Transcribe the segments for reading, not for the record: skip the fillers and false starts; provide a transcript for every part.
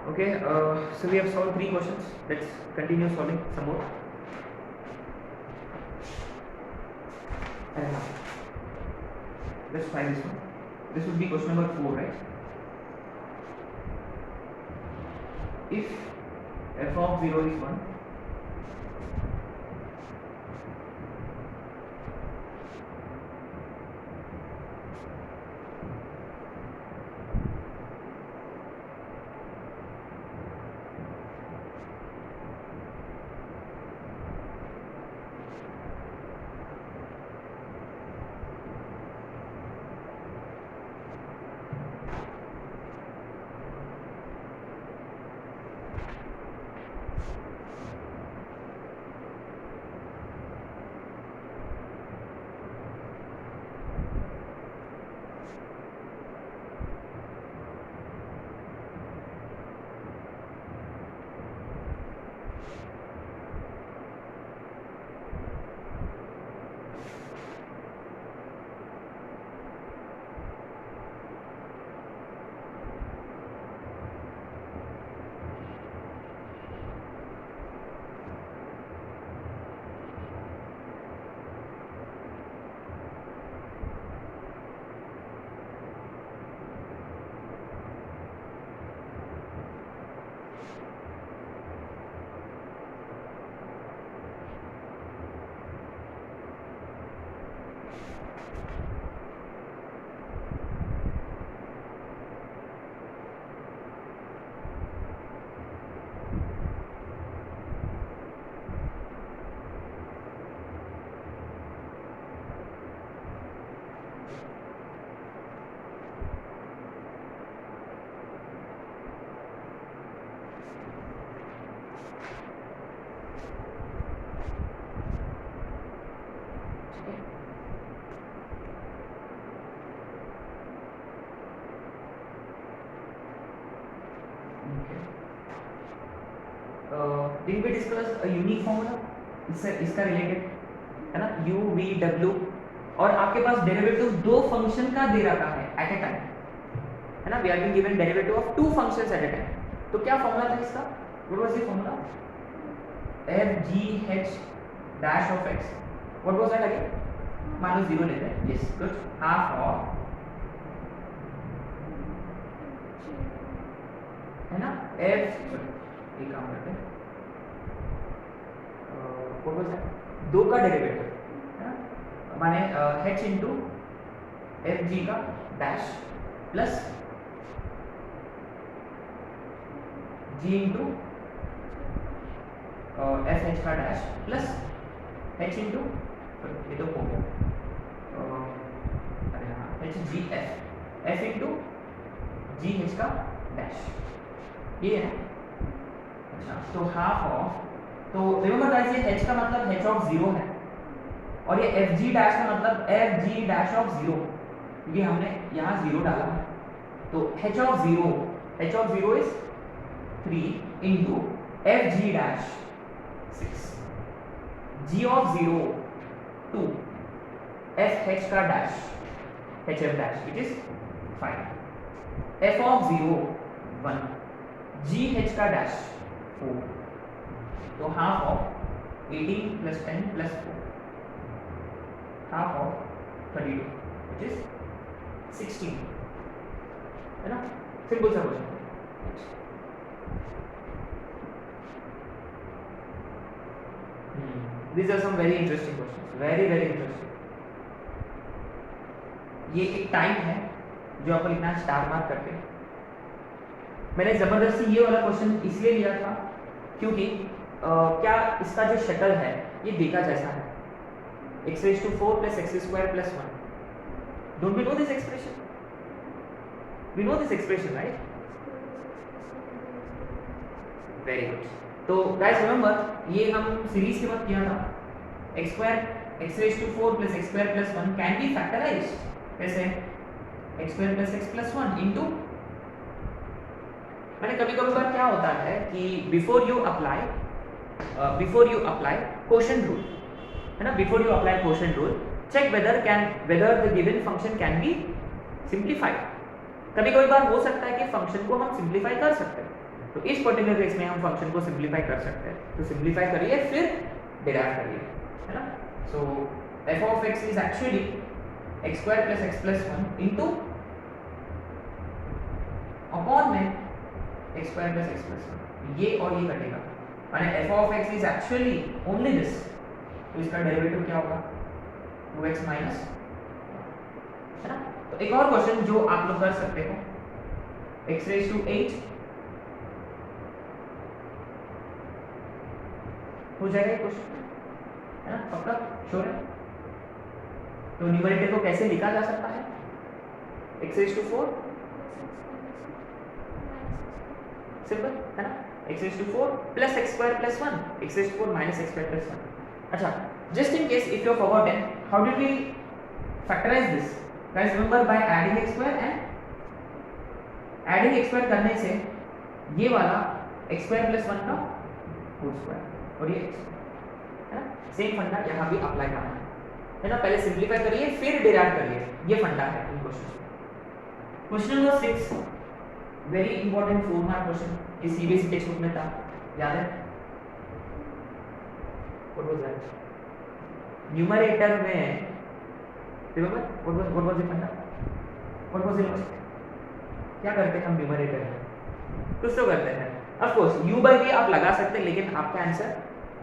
Okay, so we have solved 3 questions. Let's continue solving some more. And let's try this one. This would be question number 4, right? If f of 0 is 1, did we discuss a unique formula इसका related है ना u v w और आपके पास derivative दो function का दे रखा है eight a time है ना we are being given derivative of two functions at a time तो क्या फॉर्मूला था इसका what was the formula f g h dash of x what was that again minus 0 लेते हैं यस गुड हाफ ऑफ है ना f एक काम करते हैं दो का डेरिवेटिव माने h इंटू एफ जी का dash plus g into F H का डैश प्लस h इंटू ये तो हो गया अरे हाँ एच जी एफ इंटू जी एच का डैश ये है अच्छा तो हाफ ऑफ तो रिमेंबर गाइस ये h का मतलब h ऑफ 0 है और ये एफ जी डैश का मतलब एफ जी डैश ऑफ 0 क्योंकि हमने यहाँ 0 डाला है तो h of 0 is 3 into F G dash 6 g of 0 2 F H का dash H F dash which is 5 F of 0 1 G H का डैश 4 तो half of 18 plus 10 plus 4 half of 32 which is 16 है ना सिंपल सा question these are some very interesting questions very interesting ये एक time है जो आपको लिखना है स्टार मार्क करके मैंने जबरदस्ती ये वाला क्वेश्चन इसलिए लिया था क्योंकि क्या इसका जो शक्ल है ये देखा जैसा है x raised to 4 plus x square plus 1 don't we know this expression we know this expression right very good तो guys remember ये हम सीरीज के बाद किया था x square x raised to 4 plus x square plus 1 can be factorized कैसे x square plus x plus 1 into मैंने कभी-कभी बार क्या होता है कि before you apply quotient rule है ना before you apply quotient rule check whether the given function can be simplified. कभी कभी बार हो सकता है कि फंक्शन को हम सिंप्लीफाई कर सकते हैं, तो तो इस पर्टिकुलर केस में हम फंक्शन को सिंप्लीफाई कर सकते हैं, तो सिंप्लीफाई करिए फिर डिराइव करिए, है ना। सो f of x is actually x square plus x plus 1 into upon में x square plus x plus 1, ये और ये कटेगा, माने f of x is actually only this, तो इसका डेरिवेटिव क्या होगा 2x माइनस, है ना। तो एक और क्वेश्चन जो आप लोग कर सकते हो, x रेज़ टू 8 हो जाएगा क्वेश्चन, है ना, पक्का श्योर है। तो न्यूमरेटर को कैसे लिखा जा सकता है, x रेज़ टू 4 सिंपल, है ना, x raise to 4 plus x square plus 1, x raise to 4 minus x square plus 1। अच्छा, just in case if you have forgotten, how did we factorise this guys, remember by adding x square and adding x square करने से ये वाला x square plus 1 का whole square और ये x, है ना, सेम फंडा यहाँ भी अप्लाई करना है ना। पहले सिंप्लीफाई करिए फिर डिराइव करिए, ये फंडा है इन क्वेश्चन में। Question number 6 very important 4 mark question, ये सीबीएसई टेक्स्ट बुक में था, याद है। व्हाट वाज दैट, न्यूमरेटर में रिमेंबर व्हाट वाज द फंडा, व्हाट वाज द लॉजिक, क्या करते हैं हम न्यूमरेटर में, कुछ तो करते हैं। Of course u by v आप लगा सकते हैं, लेकिन आपका आंसर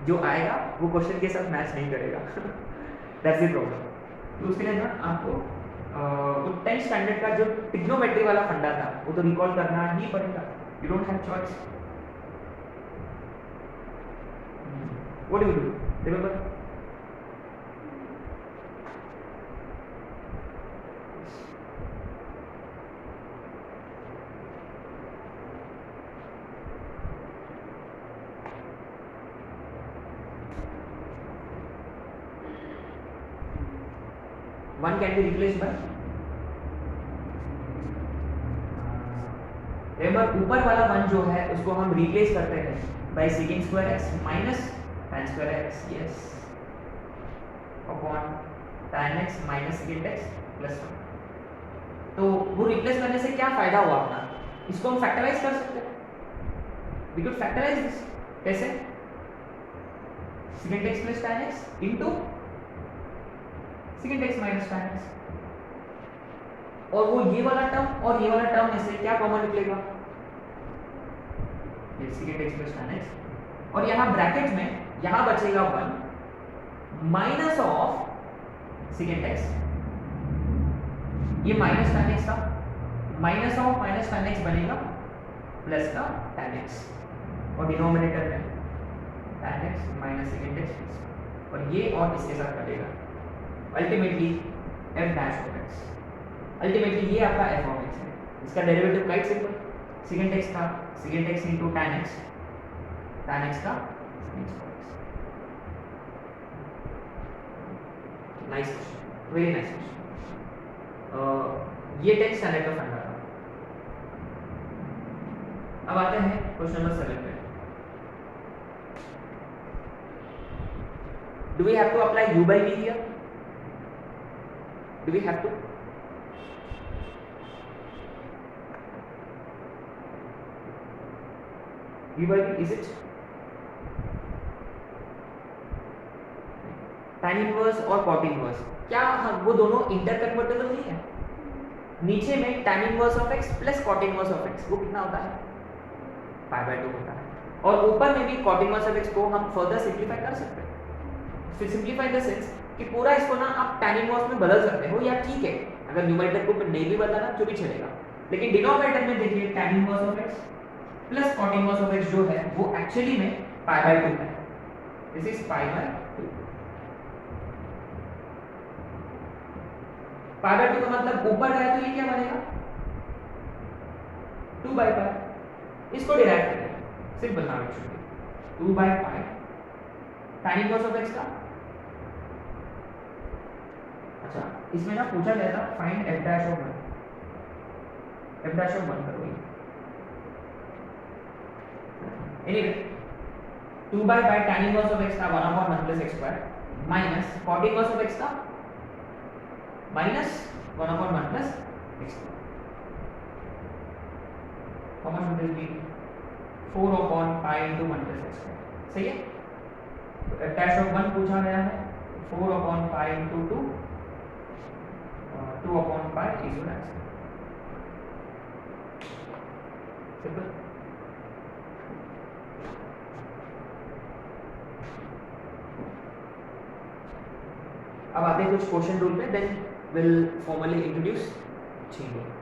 जो आएगा वो क्वेश्चन के साथ मैच नहीं करेगा दैट्स द प्रॉब्लम। तो उसके लिए ना आपको वो 10th स्टैंडर्ड का जो ट्रिग्नोमेट्री वाला फंडा था वो तो रिकॉल करना ही पड़ेगा, you don't have choice. What do you do, remember one can be replaced by, remember ऊपर वाला वन जो है उसको हम रिप्लेस करते हैं by secant square x minus tan square x, yes, upon tan x minus secant x plus 1। तो वो रिप्लेस करने से क्या फायदा हुआ अपना, इसको हम फैक्टराइज कर सकते हैं, we could factorize this, कैसे, secant x plus tan x into secant x minus tan x, और वो ये वाला टर्म और ये वाला टर्म में से क्या कॉमन निकलेगा, ये secant x plus tan x, और यहाँ ब्रैकेट में यहाँ बचेगा 1 माइनस ऑफ secant x, ये माइनस tan x था, minus of minus tan x बनेगा प्लस का tan x, और डिनोमिनेटर में tan x minus secant x, और ये और इसके साथ कटेगा ultimately f dash of x, ultimately ये आपका f ऑफ x है। इसका derivative quite simple, secant x का secant x into tan x, tan x का secant x। Nice question, very nice question, ये 10th स्टैंडर्ड का फंडा था। अब आते हैं क्वेश्चन नंबर 7 पे। Do we have to apply u by v here? Do we have to? u by v, is it? tan inverse और cot inverse, क्या हम वो दोनों इंटर कन्वर्टेबल नहीं है? नीचे में tan inverse of x plus cot inverse of x, वो कितना होता है, π/2 होता है, और ऊपर में भी cot इनवर्स ऑफ x को हम फर्दर सिंप्लीफाई कर सकते हैं। फिर सिंप्लीफाई इन द सेंस कि पूरा इसको ना आप tan इनवर्स में बदल सकते हो, या ठीक है अगर न्यूमरेटर को नहीं भी बदलना तो भी चलेगा, लेकिन डिनोमिनेटर में देखिए tan inverse of x plus cot inverse of x जो है वो एक्चुअली में π/2 है, दिस इज π/2। π/2 का मतलब ऊपर गया तो ये क्या बनेगा 2/π, इसको डिराइव करेंगे simple now, it should be 2/π tan inverse of x का। अच्छा, इसमें ना पूछा गया था find f dash of 1, f dash of 1 करो, anyway 2/π tan inverse of x का 1/1 plus x square minus cot inverse of x का minus 1/1 plus x square, how much would this be, 4 upon pi into 1 plus x square. सही है, तो F dash of 1 पूछा गया है, 4 upon pi into 2, 2 upon pi is your answer. Simple. अब आते हैं कुछ क्वेश्चन रूल पे, then will formally introduce chain rule.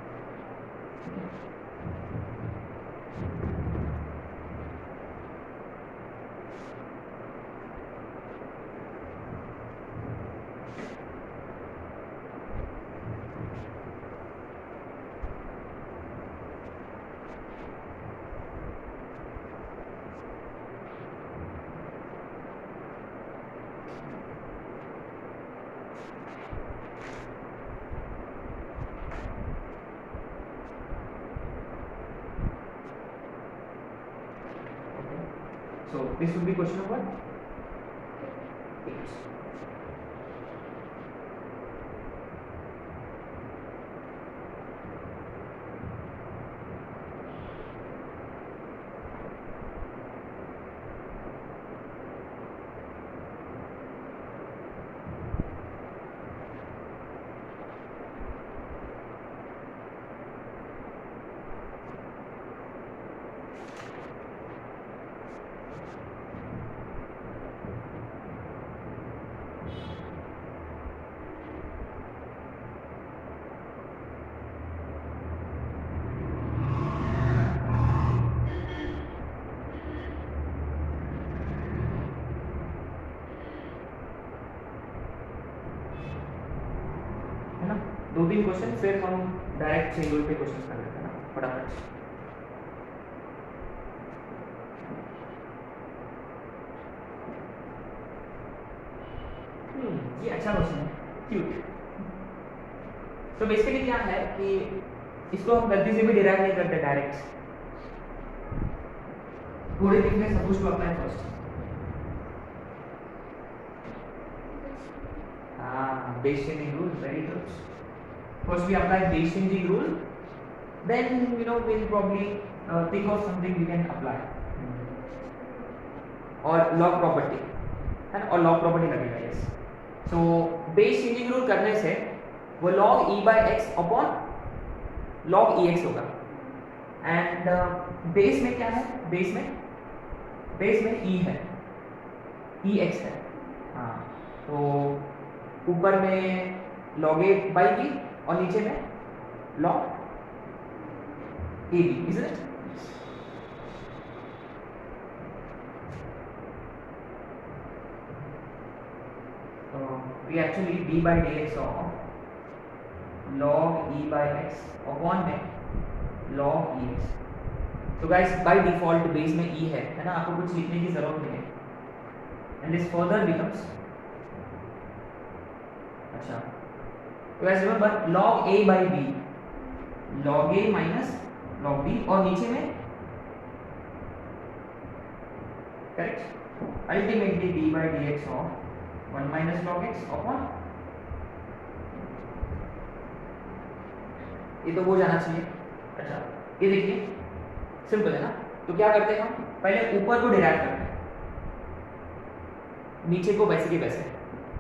So this would be question number 8. दो तीन क्वेश्चन फिर हम डायरेक्ट चेन रूल पे क्वेश्चन कर लेते हैं ना फटाफट। ये अच्छा क्वेश्चन है, क्यूट। तो बेसिकली क्या है कि इसको हम गलती से भी डिराइव नहीं करते डायरेक्ट, थोड़े दिन में suppose to apply first. Base chaining rule, very good. First we apply base changing rule, then we'll probably think of something we can apply, और log property है ना, और log property लगेगा। yes, so base changing rule करने से वो log e by x upon log ex होगा। And base में क्या है, बेस में e है, ex है। हाँ, तो ऊपर में log a by b और नीचे में log AB, isn't it? So we actually d by dx of log e by x upon में log ex। तो guys by default बेस में e है ना, आपको कुछ लिखने की जरूरत नहीं है। and this further becomes, अच्छा तो ऐसे में but log a by b, log a minus log b, और नीचे में correct ultimately d by dx of 1 minus log x upon, ये तो हो जाना चाहिए। अच्छा ये देखिए सिंपल है ना, तो क्या करते हैं हम, पहले ऊपर को डिराइव करते हैं, नीचे को वैसे के वैसे।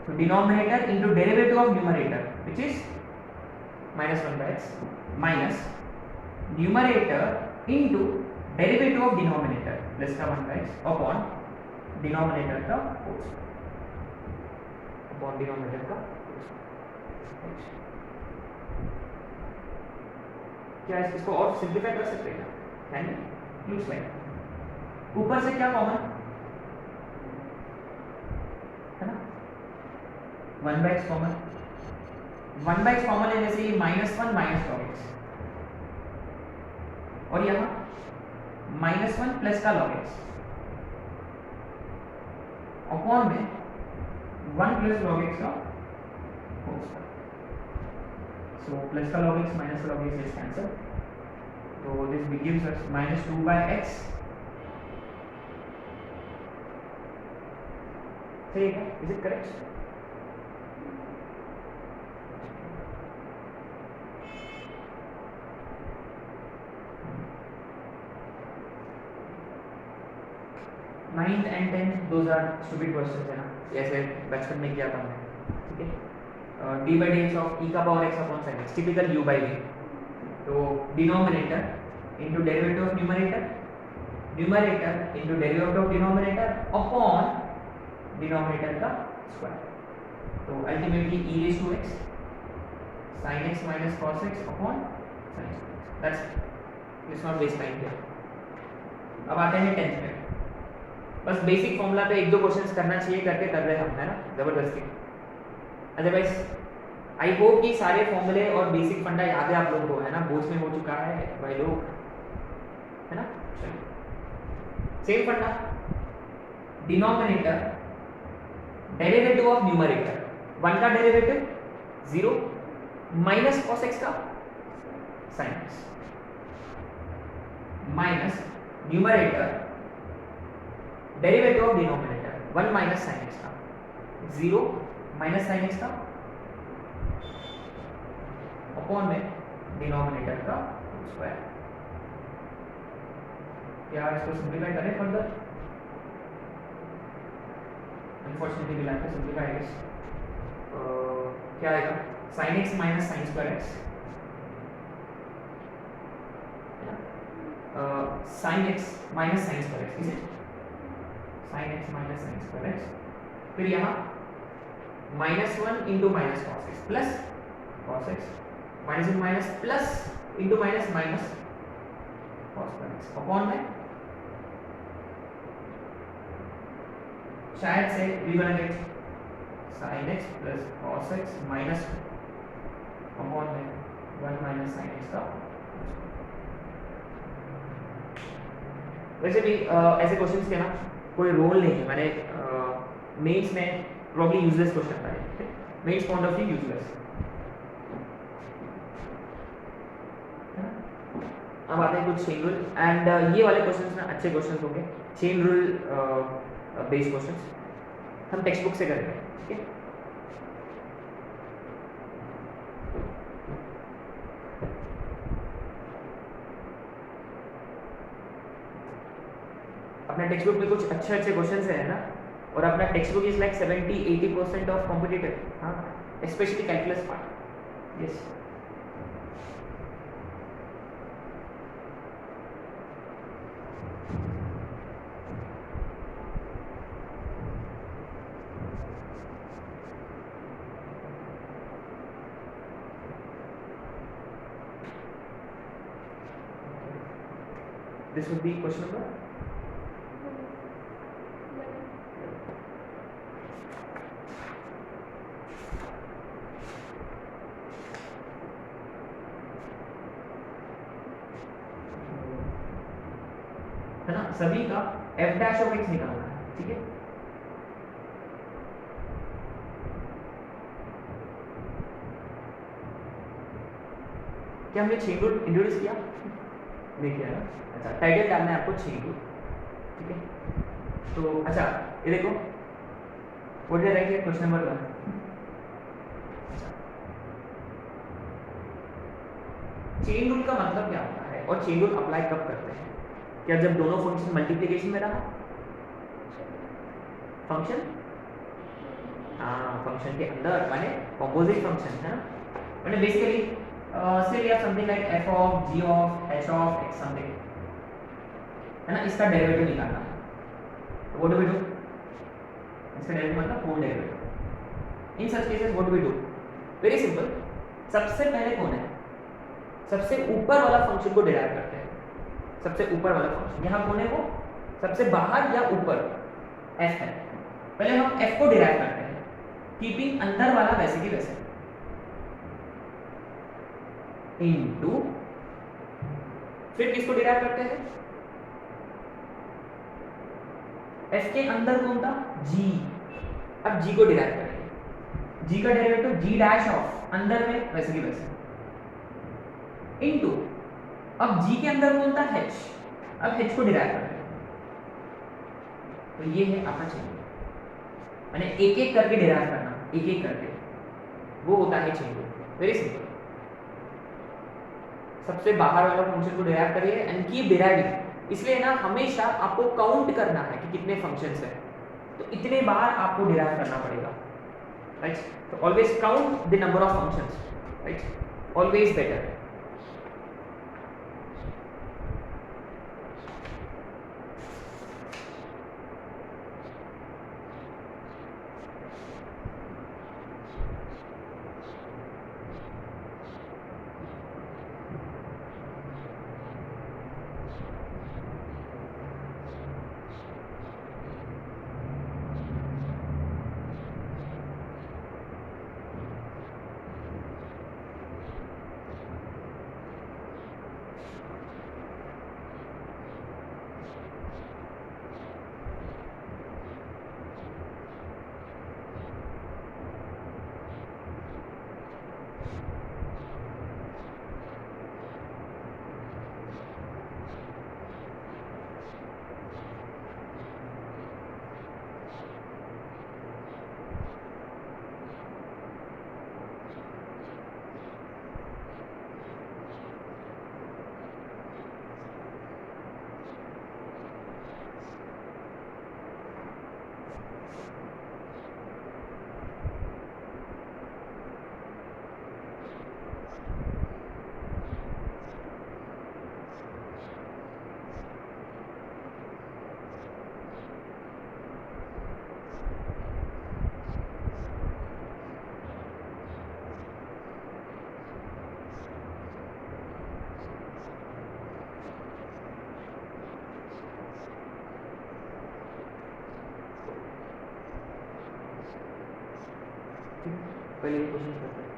तो denominator into derivative of numerator which is -1 by x minus numerator into derivative of denominator plus का 1 by x अपॉन डिनोमिनेटर का होल अपॉन डिनोमिनेटर का होल। क्या इसको और सिंपलीफाई कर सकते हैं? कैन यू लुक्स लाइक ऊपर से क्या कॉमन है ना, 1 by x common, 1 by x common लेने से ये -1 माइनस log x, और यहाँ -1 प्लस का log x अपॉन में 1 प्लस log x का होल स्क्वायर। सो प्लस का log x माइनस का log x इज कैंसल, तो this gives us -2 by x। सही है, is it correct? 9th and 10th those are stupid questions है ना, जैसे बचपन में किया था हमने, ठीक है। D by D X of E का power X upon sine X, typical U by V. तो denominator into derivative of numerator, numerator into derivative of denominator upon denominator का स्क्वायर। तो ultimately E raise to X sin x minus cos x upon sin x, that's it, let's not waste time here। अब आते हैं 10th में, बस basic formula पे एक दो क्वेश्चंस करना चाहिए, करके कर रहे हम, है ना, जबरदस्ती। अदरवाइज आई होप कि सारे फॉर्मूले और बेसिक फंडा याद है आप लोगों को, है ना, बोर्ड्स में हो चुका है भाई लोग, है ना। चलिए सेम फंडा, डिनोमिनेटर डेरिवेटिव ऑफ न्यूमरेटर, 1 का डेरिवेटिव 0 माइनस cos x का sin x, minus numerator derivative of denominator 1 minus sin x का 0 माइनस sin x का अपॉन में डिनोमिनेटर का स्क्वायर। क्या इसको सिंपलीफाई करें further? Unfortunately will have to simplify this. क्या आएगा? sin x minus sin square x, sin x minus sin square x, is it? sin x minus sin square x, फिर यहाँ -1 into minus cos x plus cos x, minus into minus plus into minus minus cos square x upon में शायद से we gonna get sin x plus cos x minus upon में 1 minus sin x का। वैसे भी ऐसे questions के ना कोई रोल नहीं है, मैंने मेंस में प्रॉब्ली यूजलेस क्वेश्चन था, mains point of view useless. अब आते हैं कुछ चेन रूल, एंड ये वाले क्वेश्चंस ना अच्छे क्वेश्चंस होंगे, चेन रूल बेस्ड क्वेश्चंस हम टेक्स्ट बुक से करेंगे, ठीक है। अपना टेक्स्ट बुक में कुछ अच्छे अच्छे क्वेश्चंस है ना, और अपना textbook is like 70-80% of competitive, हाँ, specially calculus part. Yes, this would be question number है ना, सभी का f डैश ऑफ x निकालना है, ठीक है। क्या हमने चेन रूल इंट्रोड्यूस किया? नहीं किया ना। अच्छा, टाइटल डालना है आपको चेन रूल, ठीक है। तो अच्छा, ये देखो what is right question number 1। Chain rule का मतलब क्या होता है और चेन रूल अप्लाई कब करते हैं? क्या जब दोनों फंक्शन मल्टीप्लिकेशन में रहा फंक्शन, हाँ, फंक्शन के अंदर माने कंपोजिट फंक्शन है ना, माने basically say we have something like f of g of h of x something, है ना, इसका डेरिवेटिव निकालना है। तो व्हाट डू वी डू? इसका डेरिवेटिव मतलब whole derivative. In such cases what do we do? Very simple, सबसे पहले कौन है? सबसे ऊपर वाला फंक्शन को डिराइव करते हैं। सबसे ऊपर वाला फंक्शन यहाँ कौन है? वो सबसे बाहर या ऊपर f है। पहले हम f को डिराइव करते हैं, कीपिंग अंदर वाला वैसे की वैसे, इनटू फिर किसको डिराइव करते हैं? f के अंदर कौन था? g। अब g को डिराइव करेंगे, g का डेरिवेटिव g डैश ऑफ अंदर में वैसे की वैसे, इनटू अब g के अंदर कौन था? h। अब h को डिराइव करते हैं। तो ये है आपका चेन, मैंने एक एक करके डिराइव करना, एक एक करके, वो होता है चेन रूल। वेरी सिंपल, सबसे बाहर वाला फंक्शन को डिराइव करिए एंड कीप डिराइविंग, इसलिए ना हमेशा आपको काउंट करना है कि कितने फंक्शंस हैं, तो इतने बार आपको डिराइव करना पड़ेगा, राइट? तो always count the number of functions, right? Always better. पहले ये क्वेश्चन करते हैं.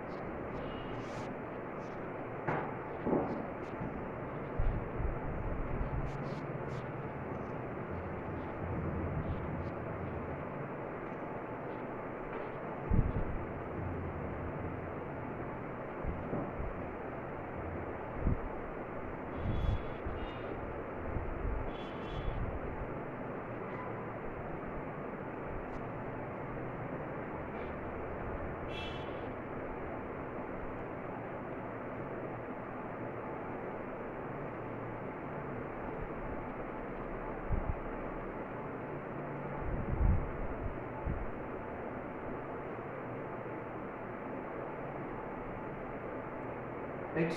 Right?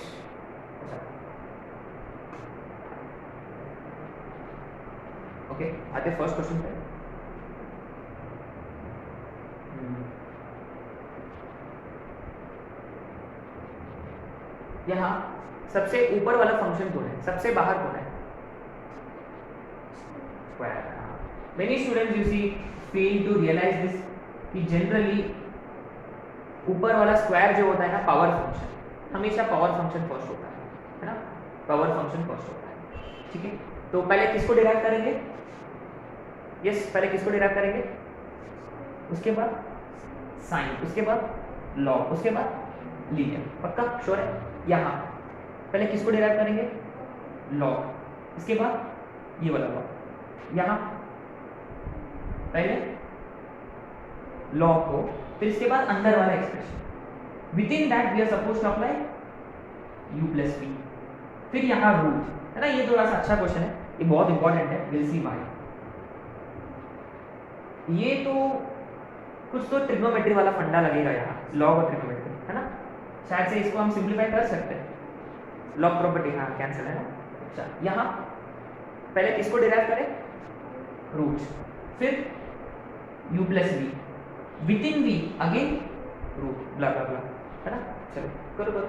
ओके, आते फर्स्ट क्वेश्चन पे. यहाँ सबसे ऊपर वाला फंक्शन कौन है, सबसे बाहर कौन है? Square. Many students you see fail to realise this कि जनरली ऊपर वाला स्क्वायर जो होता है ना, पावर फंक्शन, हमेशा पावर फंक्शन फर्स्ट होता है ना? पावर फंक्शन फर्स्ट होता है, ठीक है? तो पहले किसको डिराइव करेंगे? यस, पहले किसको डिराइव करेंगे? उसके बाद साइन, उसके बाद लॉग, उसके बाद लीनियर. पक्का श्योर है? यहाँ पहले किसको डिराइव करेंगे? लॉग, इसके बाद ये वाला लॉग. यहाँ पहले लॉग को, फिर इसके बाद अंदर वाला expression. Within that we are supposed to apply u plus v. फिर यहाँ रूट है ना. ये थोड़ा सा अच्छा क्वेश्चन है, ये बहुत इंपॉर्टेंट है. Will see why. ये तो कुछ तो ट्रिग्नोमेट्री वाला फंडा लगेगा यहाँ, लॉग और ट्रिग्नोमेट्री है ना. शायद से इसको हम सिंप्लीफाई कर सकते हैं. लॉग प्रॉपर्टी हाँ कैंसिल है ना. अच्छा, यहाँ पहले किसको डिराइव करें? रूट, फिर u plus v, within v again root, blah blah blah है ना. चलो करो करो.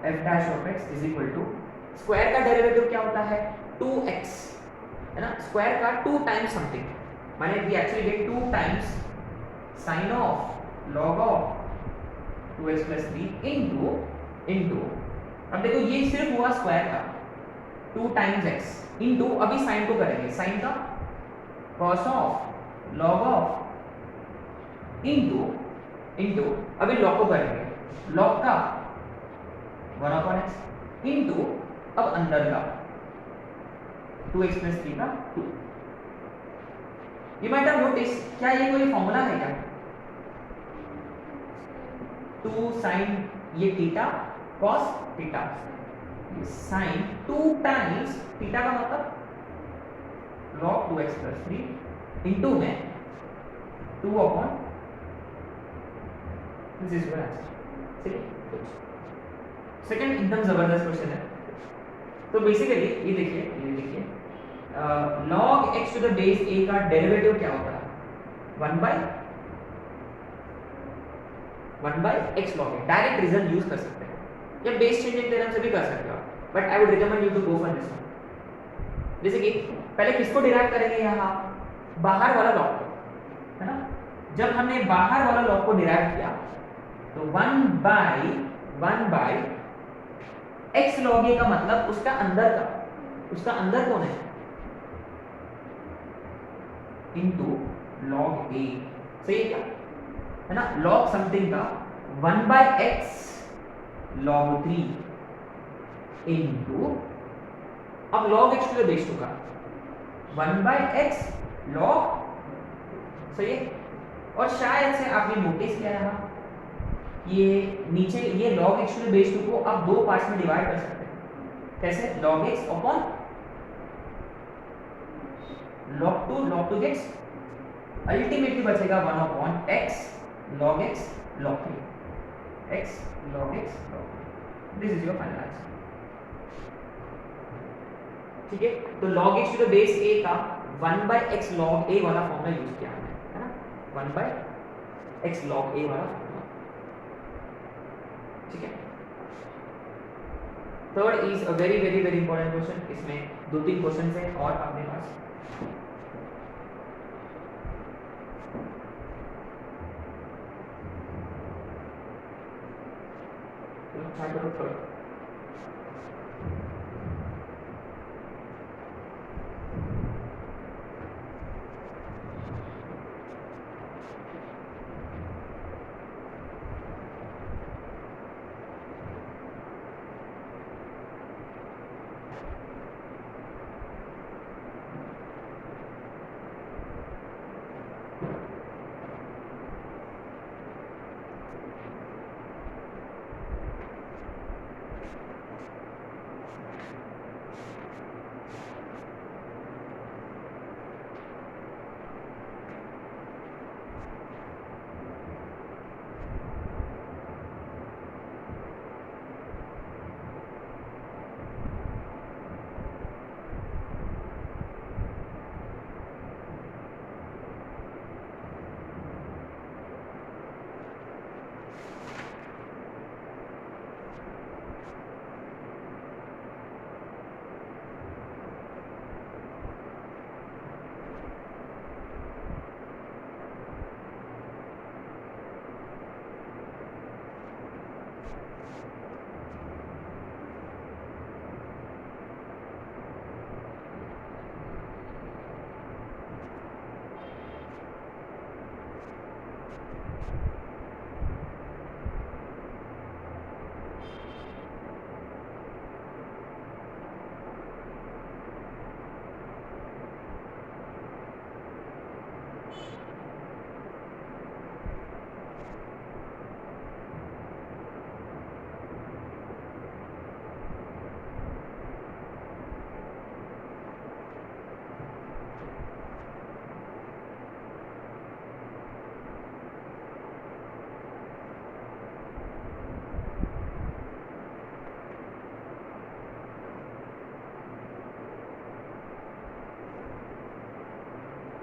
f dash of x is equal to, square का डेरिवेटिव क्या होता है? 2x है ना. स्क्वायर का 2 टाइम्स समथिंग, माने we actually get 2 times sine of log of 2x plus 3 into. अब देखो ये सिर्फ हुआ स्क्वायर का 2 टाइम्स x इनटू, अभी साइन को करेंगे, साइन का cos of log of into, अभी लॉग को करेंगे, लॉग का 1/x इंटू अब अंदर का 2x प्लस 3 का 2। यू माइट हैव नोटिस, क्या ये कोई फॉर्मूला है क्या? 2 sin ये theta cos theta sin 2 times theta का मतलब log 2x प्लस 3 इंटू में 2 upon this is your answer. चलिए सेकंड एकदम जबरदस्त क्वेश्चन है। तो बेसिकली ये देखिए log x to the base a का डेरिवेटिव क्या होता है? 1 by x log a। Direct result use कर सकते हैं या बेस चेंजिंग थ्योरम से भी कर सकते हो, but I would recommend you to go for this one. जैसे कि पहले किसको डिराइव करेंगे? यहाँ बाहर वाला लॉग को, है ना। जब हमने बाहर वाला लॉग को डिराइव किया तो 1 बाय x log a का मतलब उसका अंदर कौन है? Into log a। सही है क्या? है ना। log समथिंग का 1 बाय x log 3 इनटू अब log x to the base 2 का 1 बाय x log। सही है। और शायद से आपने नोटिस किया है ये नीचे ये log x to the base 2 को आप दो पार्ट्स में डिवाइड कर सकते हैं। कैसे? log x upon log 2 gets ultimately बचेगा 1 upon x log x log 3 x log x log 3। This is your final answer. ठीक है। तो log x to the base a का 1 बाय x log a वाला फॉर्मूला यूज किया हमने, है ना। 1 बाय x log a वाला फॉर्मूला। ठीक है। Third is a very very very important question. इसमें 2-3 क्वेश्चन है और अपने पास try to look third।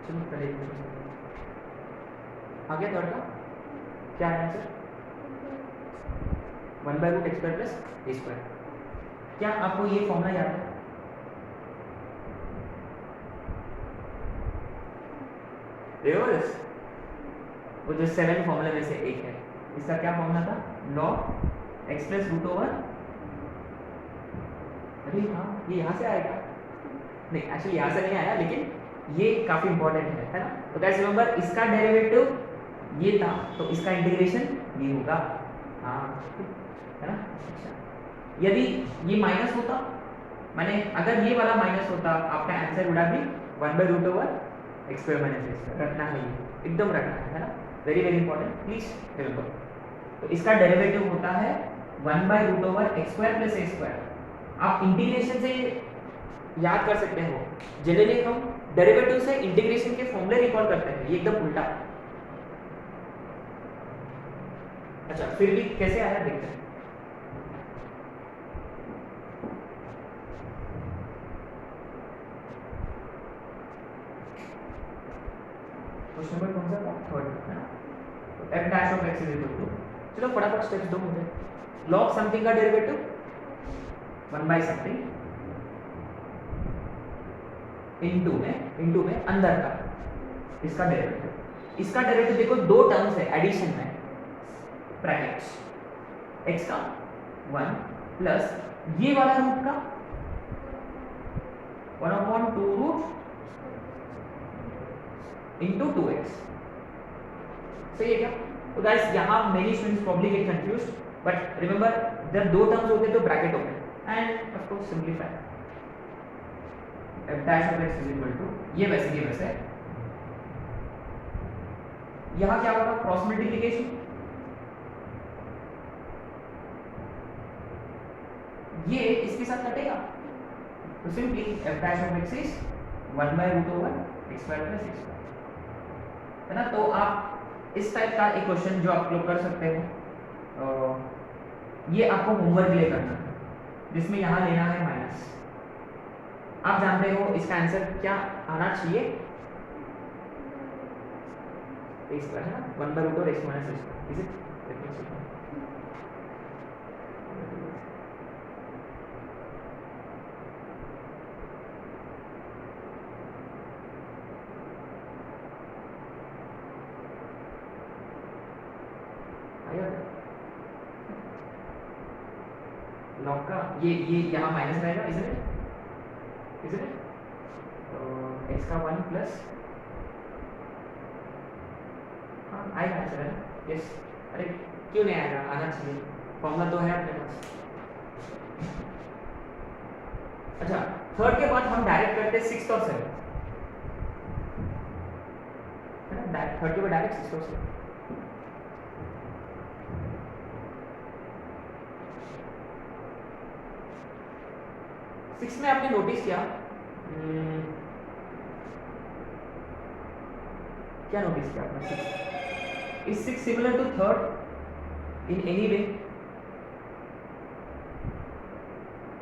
चलो पहले आ गया थर्ड का क्या है answer? 1 by root x square plus a square. क्या आपको ये फॉर्मूला याद है? रिवर्स वो जो 7 फॉर्मूले में से एक है, इसका क्या फॉर्मूला था? log x plus root over. अरे हाँ, ये यहाँ से आएगा नहीं, एक्चुअली यहाँ से नहीं आया, लेकिन ये काफी इंपॉर्टेंट है ना। तो गाइस रिमेंबर इसका डेरिवेटिव ये था, तो इसका इंटीग्रेशन ये होगा। हाँ है ना। अच्छा यदि ये माइनस होता, मैंने अगर ये वाला माइनस होता, आपका answer would have been 1/√x² - a²। रखना है, ये एकदम रखना है ना, very very important, please remember. तो इसका डेरिवेटिव होता है 1/√x² + a²। आप इंटीग्रेशन से याद कर सकते हो, जनरली हम डेरिवेटिव से इंटीग्रेशन के फॉर्मूले रिकॉल करते हैं, ये एकदम उल्टा। अच्छा, फिर भी कैसे आया देखते हैं। क्वेश्चन नंबर कौन सा था? थर्ड है ना। तो f' (x) = चलो फटाफट स्टेप्स दो मुझे। log समथिंग का डेरिवेटिव 1/something इनटू में अंदर का इसका डेरिवेटिव देखो, दो टर्म्स है एडिशन में, ब्रैकेट्स x का 1 प्लस ये वाला रूट का 1/2 into 2x। सही है क्या? तो गाइस यहाँ many students probably gate confused, but remember जब दो टर्म्स होते हैं तो ब्रैकेट होते हैं end of course simplify. f' (x) ये वैसे यहाँ क्या होगा? क्रॉस मल्टीप्लिकेशन, ये इसके साथ कटेगा, तो simply f' (x) is 1/√x² + a², है ना। तो आप इस टाइप का एक क्वेश्चन जो आप लोग कर सकते हो, ये आपको होमवर्क के लिए करना है, जिसमें यहाँ लेना है माइनस। आप जानते हो इसका आंसर क्या आना चाहिए, a² है ना, 1/√x - a²। Is it? Log का ये यहाँ माइनस रहेगा, इज इट? तो x का 1 प्लस, हाँ आएगा आंसर है ना, यस। अरे क्यों नहीं आएगा? आना चाहिए, फॉर्मूला तो है अपने पास। अच्छा, थर्ड के बाद हम डायरेक्ट करते हैं 6 और 7, है ना। थर्ड के बाद डायरेक्ट 6 और 7। सिक्स में आपने नोटिस किया, क्या नोटिस किया आपने? Six is 6 similar to third in any way?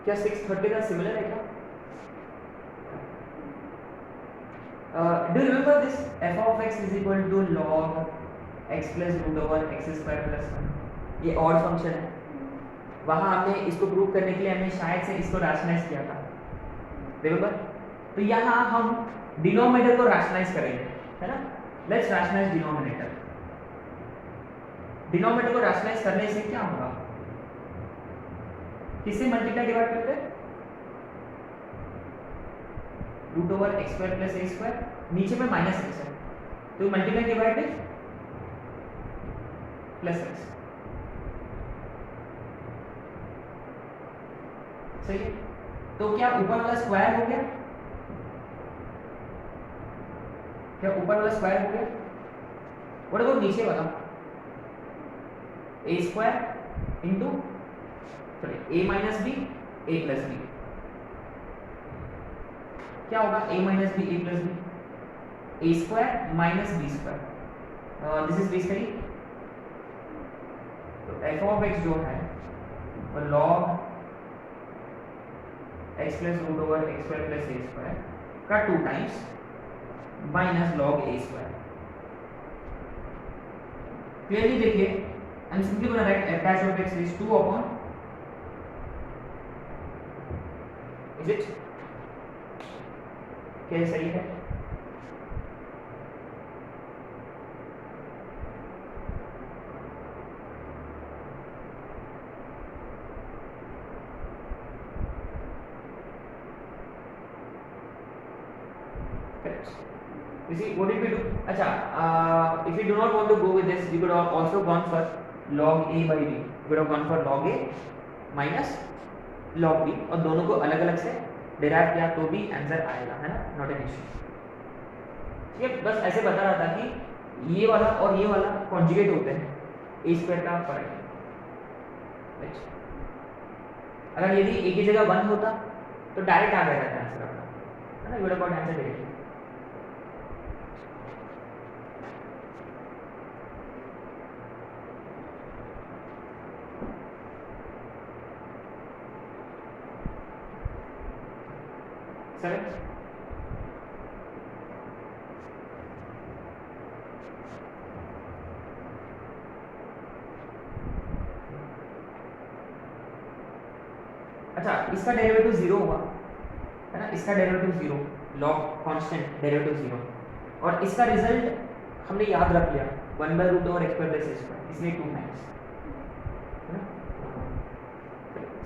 क्या 6 थर्ड के साथ सिमिलर है क्या? Do remember this f(x) = log x + √x² + 1। ये ऑड फंक्शन है, वहां हमने इसको प्रूव करने के लिए हमने शायद से इसको रैशनलाइज किया था, रिमेंबर। तो यहाँ हम डिनोमिनेटर को रैशनलाइज करेंगे, है ना। Let's rationalise denominator. डिनोमिनेटर को रैशनलाइज करने से क्या होगा? किससे मल्टीप्लाई डिवाइड करते हैं? √x² + a², नीचे में माइनस x है, तो मल्टीप्लाई डिवाइड प्लस x, सही है। तो क्या ऊपर वाला स्क्वायर हो गया? क्या ऊपर वाला स्क्वायर हो गया? और वो नीचे वाला a² into a - b a + b, क्या होगा? a - b a + b, a² - b²। This is basically, तो f(x) जो है वो log x + √x² + a² का 2 times minus log a²। Clearly देखिए, I am simply gonna right f' is 2 upon, is it? क्या सही है? You see, what did we do? Acha, if you do not want to go with this, you could have also gone for log a by b. You could have gone for log a minus log b, और दोनों को अलग अलग से derive किया तो भी answer आएगा, है ना, नॉट एन इश्यू। ठीक है, बस ऐसे बता रहा था कि ये वाला और ये वाला कॉन्जुगेट होते हैं, ए स्क्वायर का फर्क है। अगर यदि एक ही जगह 1 होता तो डायरेक्ट आ गया था आंसर अपना, है ना, you would have got answer directly. Sir अच्छा, इसका डेरिवेटिव 0 होगा, है ना, इसका डेरिवेटिव 0, लॉग कांस्टेंट डेरिवेटिव 0, और इसका रिजल्ट हमने याद रख लिया 1/√x² स्क्वायर, इसलिए 2 टाइम्स, है ना।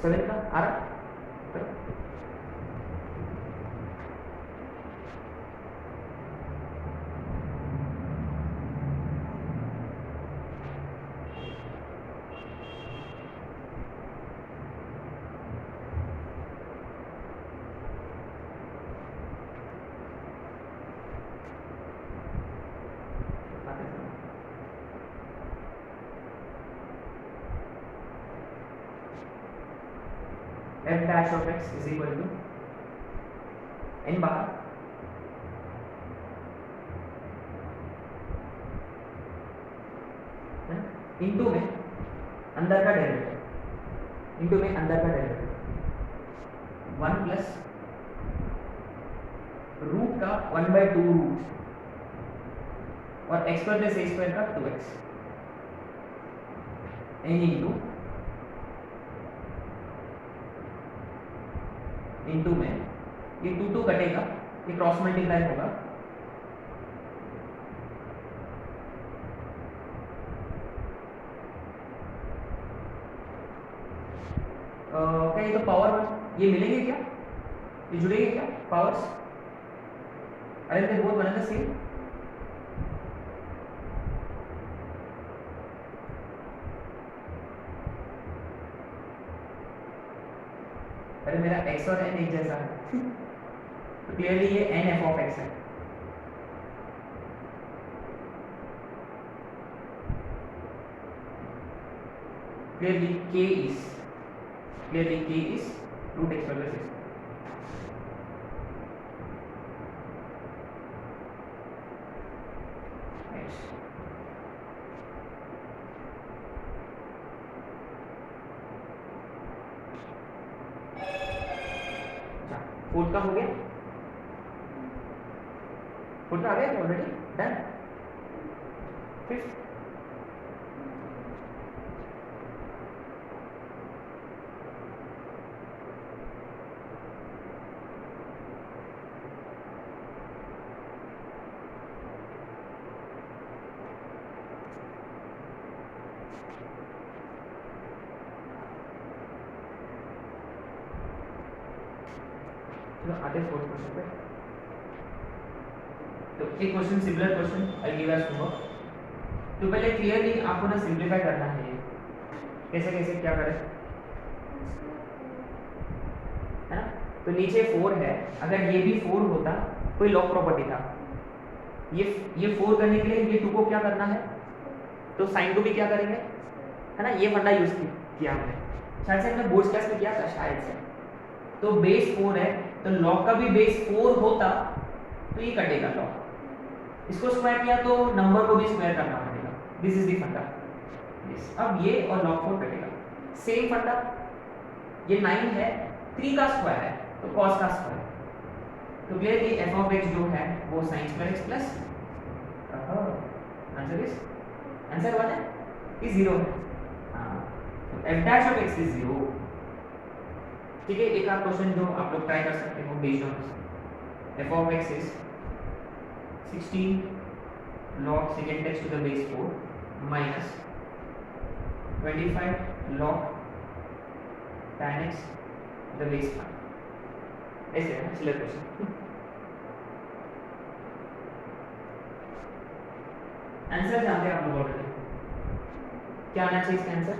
7 का आ रहा f dash of x is equal to n bar into में अंदर का डेरिवेटिव, इनटू में अंदर का डेरिवेटिव 1 प्लस रूट का 1/2 रूट और x square plus a square का 2x इनटू में ये 2 कटेगा, ये क्रॉस मल्टीप्लाई होगा, क्या ये तो पावर ये मिलेंगे क्या, ये जुड़ेंगे क्या पावर्स, अरे they both one and the same, अरे मेरा x और n एक जैसा है तो क्लियरली ये n f of x है। Clearly k is root x plus x। Fourth का हो गया, फोर्थ का आ गया ऑलरेडी डन। फिफ्थ आते हैं फोर्थ क्वेश्चन पे। तो एक question similar question I give as homework. तो पहले क्लियरली आपको ना सिंपलीफाई करना है, कैसे कैसे क्या करें, है ना। तो नीचे 4 है, अगर ये भी 4 होता कोई लॉग प्रॉपर्टी था, ये 4 करने के लिए ये 2 को क्या करना है, तो साइन को भी क्या करेंगे, है ना, ये फंडा यूज किया हमने, शायद से हमने बोर्ड क्लास में किया था शायद से। तो बेस 4 है तो लॉग का भी बेस 4 होता तो ये कटेगा लॉग, इसको स्क्वायर किया तो नंबर को भी स्क्वायर करना पड़ेगा, दिस इज द फंडा। अब ये और लॉग 4 कटेगा, सेम फंडा, ये 9 है, 3 का स्क्वायर है तो cos का स्क्वायर, तो क्लियरली f ऑफ x जो है वो sin square x plus answer 1 है कि 0 है, हां, तो f dash of x is 0। ठीक है, एक और क्वेश्चन जो आप लोग ट्राई कर सकते हो based on f of x is 16 log secant x to the base 4 minus 25 log tan x to the base 5, ऐसे है ना सिलेक्ट क्वेश्चन। आंसर जानते हैं आप लोग ऑलरेडी, क्या आना चाहिए इसका आंसर,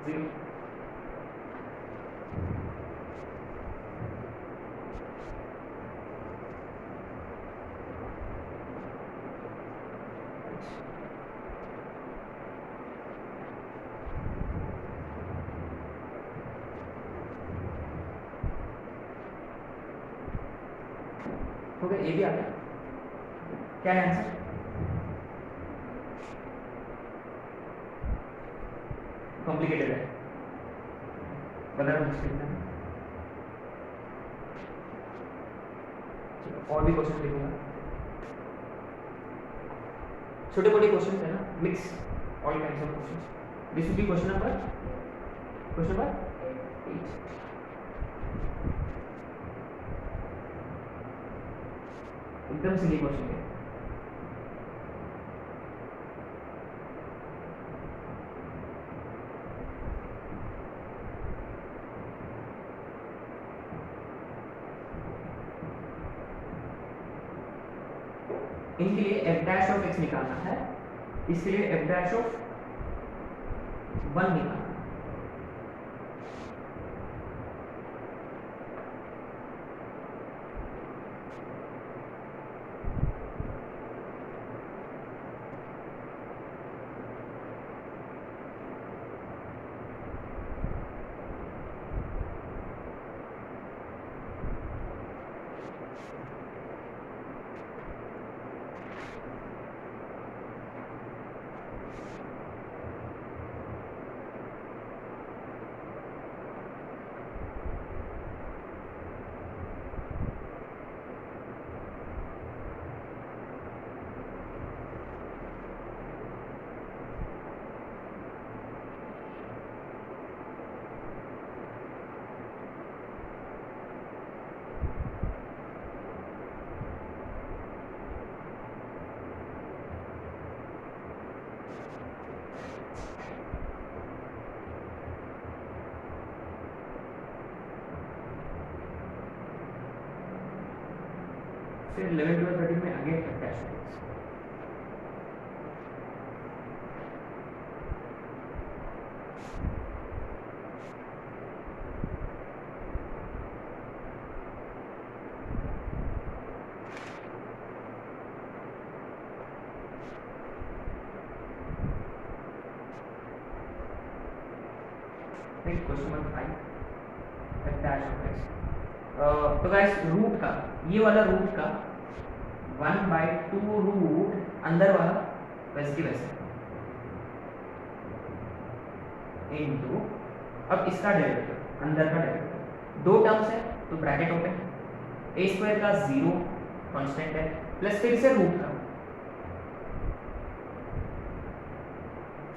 0। हो गया, ये भी आ गया। क्या है आंसर? कॉम्प्लिकेटेड है, बताना मुश्किल है। और भी क्वेश्चन देखूंगा, छोटे मोटे क्वेश्चन है ना, mix all kinds of question. This will be question number 8। एकदम सिली क्वेश्चन है। इनके लिए f डैश ऑफ x निकालना है, इसके लिए f डैश ऑफ 1 निकालना है। फिर 11, 12, 13 में again f dash of x। Question number 5, f dash of x। तो गाइस रूट का, ये वाला रूट का 1/2 रूट अंदर वाला वैसे की वैसे इनटू, अब इसका डेरिवेटिव अंदर का डेरिवेटिव, दो टर्म्स है तो ब्रैकेट ओपन, a स्क्वायर का 0 कांस्टेंट है प्लस फिर से रूट का,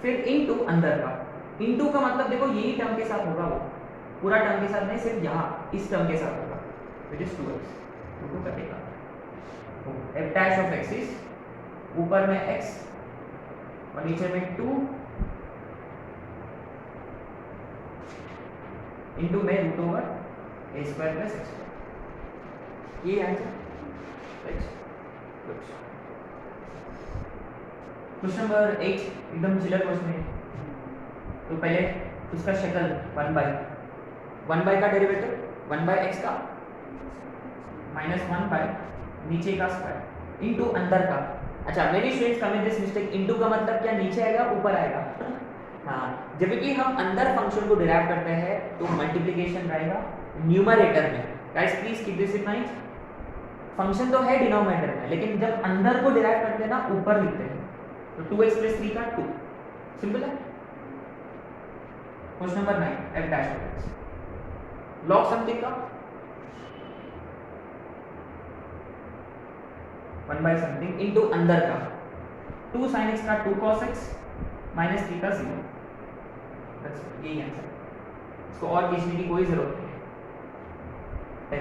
फिर इनटू अंदर का। इनटू का मतलब देखो यही टर्म के साथ होगा, वो पूरा टर्म के साथ नहीं, सिर्फ यहाँ इस टर्म के साथ होगा, विच इज 2x। तो कटेगा f dash of x is ऊपर में x और नीचे में 2 इनटू में root over a square plus x। ये आंसर क्वेश्चन नंबर 8 एकदम चिलर क्वेश्चन है। तो पहले उसका शक्ल 1 बाय का डेरिवेटिव 1 बाय x का माइनस 1 बाय नीचे का स्क्वायर इनटू अंदर का। अच्छा, many students commit this mistake, into का मतलब क्या नीचे आएगा ऊपर आएगा। हाँ, जब भी हम अंदर फंक्शन को डिराइव करते हैं तो मल्टीप्लिकेशन रहेगा न्यूमरेटर में। Guys please keep this in mind, function तो है डिनोमिनेटर में, लेकिन जब अंदर को डिराइव करते हैं ना ऊपर लिखते हैं, तो 2x + 3 का 2, सिंपल है। Question number 9, f dash of x, log something का 1 बाय समथिंग इनटू अंदर का 2 sin x का 2 cos x माइनस 3 का 0। बस यही आंसर, इसको और खींचने की कोई जरूरत नहीं है।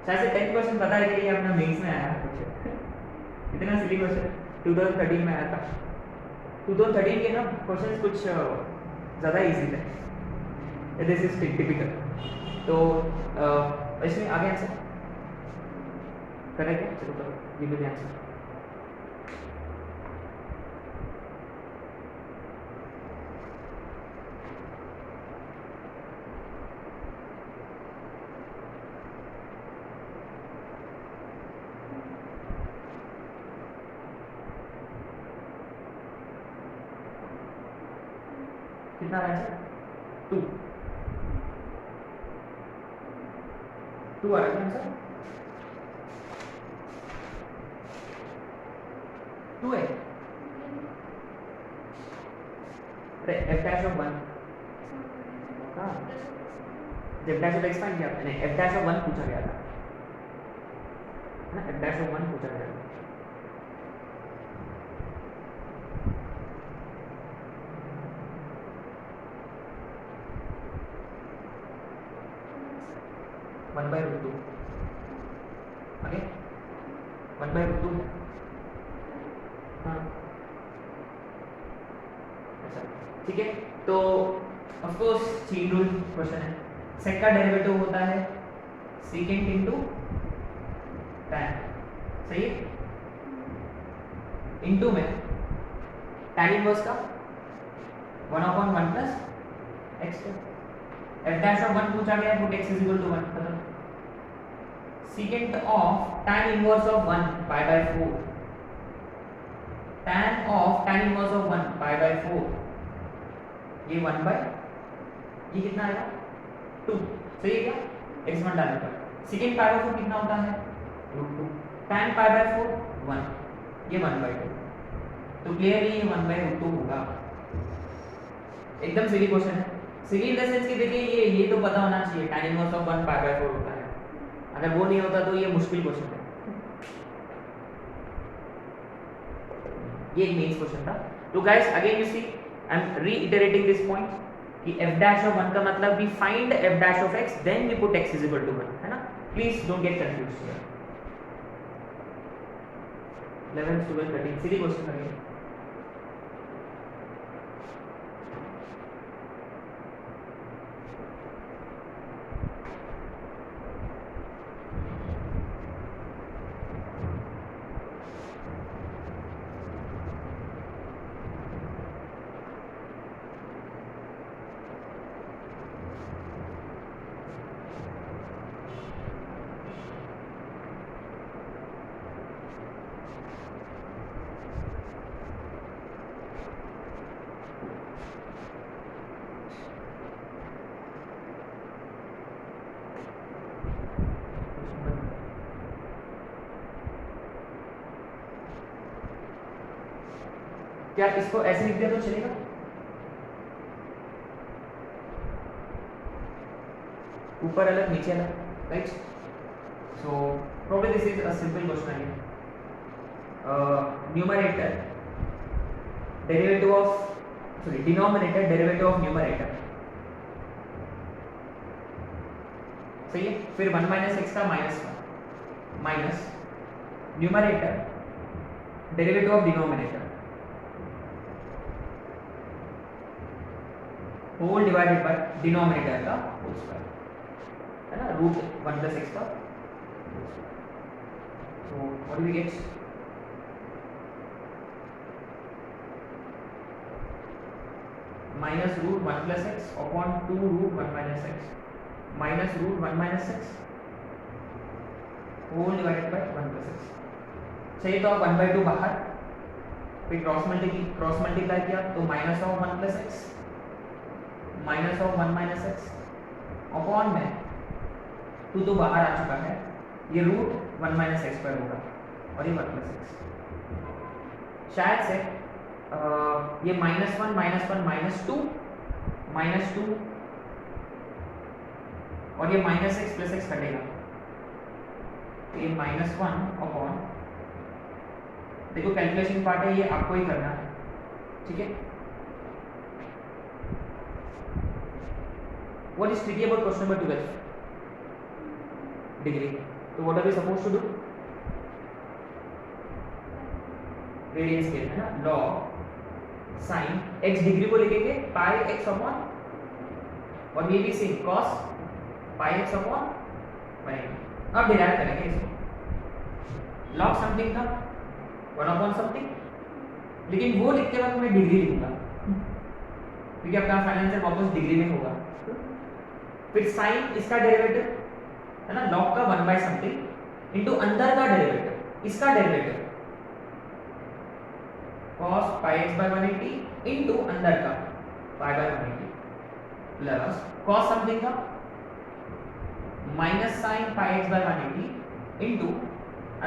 शायद से 10 क्वेश्चन पता है कि ये अपना मेंस में आया कुछ इतना सिली क्वेश्चन 2013 में आया था। 2013 के ना क्वेश्चन कुछ ज़्यादा इजी थे, दिस इज टिपिकल। तो इसमें आगे आंसर करें क्या? चलो करो, ये भी आंसर। कितना आ रहा है 2 2 आ रहा है आंसर 2 है। अरे f dash of 1 हाँ जब dash of x फाइंड किया मैंने f dash of 1 पूछा गया था ना, f dash of 1 पूछा गया था। वन बाई रूट 2 आगे 1 बाई रूट 2 हाँ अच्छा ठीक है। तो of course chain rule question है। सेक का डेरिवेटिव होता है सेकेंड इनटू tan, सही है। इनटू में tan इनवर्स का 1/1 plus x f dash of 1 पूछा गया put x is equal to 1 खत्म। Second of tan inverse of 1 pi by 4 tan inverse of 1 pi by 4 ये 1 बाय ये कितना आएगा 2, सही है क्या x1 डालने पर। सेकेंड पाई बाय 4 कितना होता है रूट 2 tan पाई बाय 4 1 ये 1 बाय 2 तो क्लियरली ये 1 बाय रूट 2 होगा। एकदम सिली क्वेश्चन है। सिली इन द सेंस कि देखिए ये तो पता होना चाहिए tan inverse of 1 pi by 4 होता है, अगर वो नहीं होता तो ये मुश्किल क्वेश्चन है। ये एक मेंस क्वेश्चन था। तो guys again you see I am reiterating this point कि f dash of 1 का मतलब we find f dash of x then we put x is equal to 1 है ना। Please don't get confused here. 11 12 13 Sidhi question है। क्या इसको ऐसे लिख दिया तो चलेगा? ऊपर अलग नीचे अलग, right? So probably this is a simple question again. Numerator derivative of denominator derivative of numerator, सही है। फिर 1 माइनस एक्स का minus 1 minus numerator derivative of denominator whole divided by denominator का होल स्क्वायर है ना, रूट 1 प्लस एक्स का। So what do we get? Minus root 1 plus x upon 2 root 1 minus x minus root 1 minus x whole divided by 1 plus x. चाहिए तो आप 1/2 बाहर, फिर cross multiply किया तो minus of 1 plus x minus of 1 minus x upon में 2 तो बाहर आ चुका है, ये रूट 1 माइनस एक्स पर होगा और ये 1 प्लस एक्स। शायद से ये -1 -2 और ये माइनस एक्स प्लस एक्स कटेगा तो ये -1 अपॉन, देखो कैलकुलेशन पार्ट है ये आपको ही करना है, ठीक है। What is tricky about question number 12? Degree. So what are we supposed to do? Radian scale है ना, log sin x डिग्री को लिखेंगे पाई x अपॉन, और ये भी सेम cos पाई x अपॉन 180। अब डिराइव करेंगे इसको। log समथिंग था 1 अपॉन समथिंग, लेकिन वो लिखते वक्त मैं डिग्री लिखूंगा क्योंकि आपका फाइनल आंसर वापस डिग्री में होगा। फिर साइन इसका डेरिवेटिव है ना, log का 1 बाय समथिंग इनटू अंदर का डेरिवेटिव, इसका डेरिवेटिव cos पाई x बाय 180 इनटू अंदर का पाई बाय 180 प्लस कॉस समथिंग का minus sine pi x by 180 into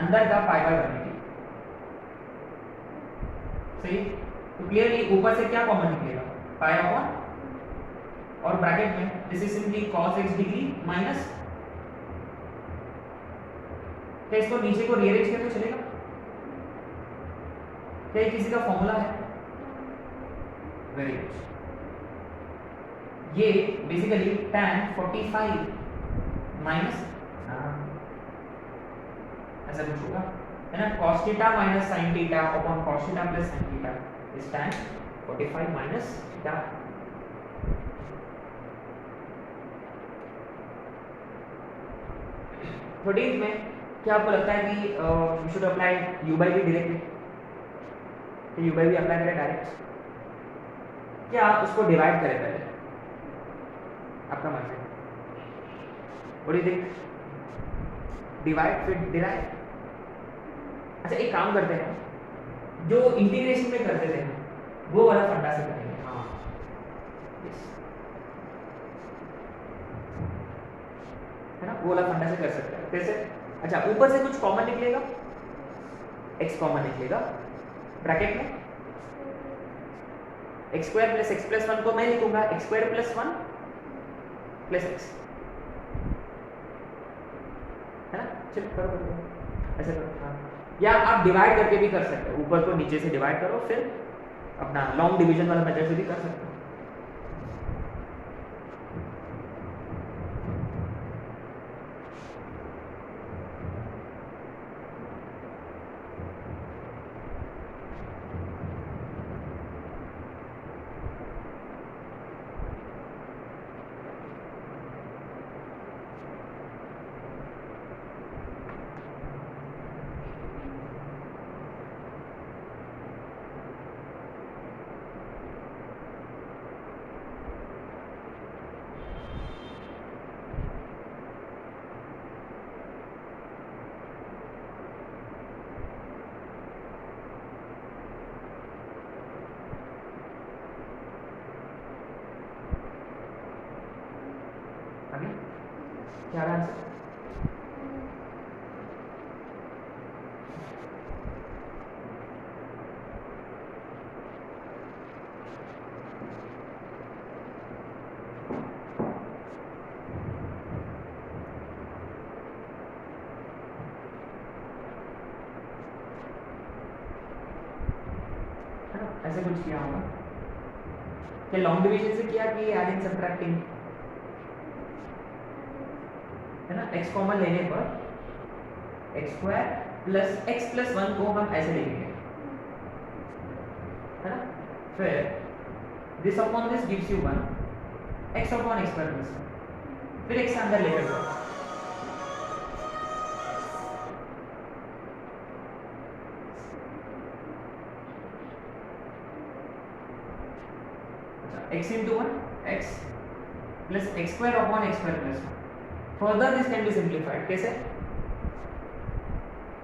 अंदर का पाई बाय 180। सही। तो क्लियरली ऊपर से क्या कॉमन निकलेगा, पाई अपॉन, और ब्रैकेट में this is simply cos x degree minus, क्या इसको नीचे को रीअरेंज किया तो चलेगा? क्या ये किसी का फॉर्मूला है? Very good. ये बेसिकली tan 45 माइनस ऐसा कुछ होगा, है ना, cos theta minus sin theta upon cos theta plus sin theta is tan 45 minus theta. Thirteenth में क्या आपको लगता है कि we should apply u by v directly, कि u बाई v अप्लाई करें डायरेक्ट, क्या उसको डिवाइड करें पहले? आपका मन है, what do you think? Divide फिर डिराइव? अच्छा एक काम करते हैं, जो इंटीग्रेशन में करते थे वो वाला फंडा से करेंगे। हाँ यस, है ना, वो वाला फंडा से कर सकते हैं। कैसे? अच्छा ऊपर से कुछ कॉमन निकलेगा, x कॉमन निकलेगा, ब्रैकेट में x square plus x plus 1 को मैं लिखूंगा x square plus 1 plus x, है ना। चलो करो ऐसे करो। हाँ, या आप डिवाइड करके भी कर सकते हो, ऊपर को नीचे से डिवाइड करो, फिर अपना लॉन्ग डिवीजन वाला मेथड से भी कर सकते हो। क्या आंसर? ऐसे कुछ किया होगा क्या? लॉन्ग डिवीजन से किया कि एडिंग सब्ट्रैक्टिंग, है ना। x कॉमन लेने पर x square plus x plus 1 को हम ऐसे लिखेंगे, है ना। फिर this upon this gives you 1 x upon x square plus 1, फिर x अंदर लेकर जाओ, x into 1 x plus x square upon x square plus 1. Further this can be simplified. कैसे?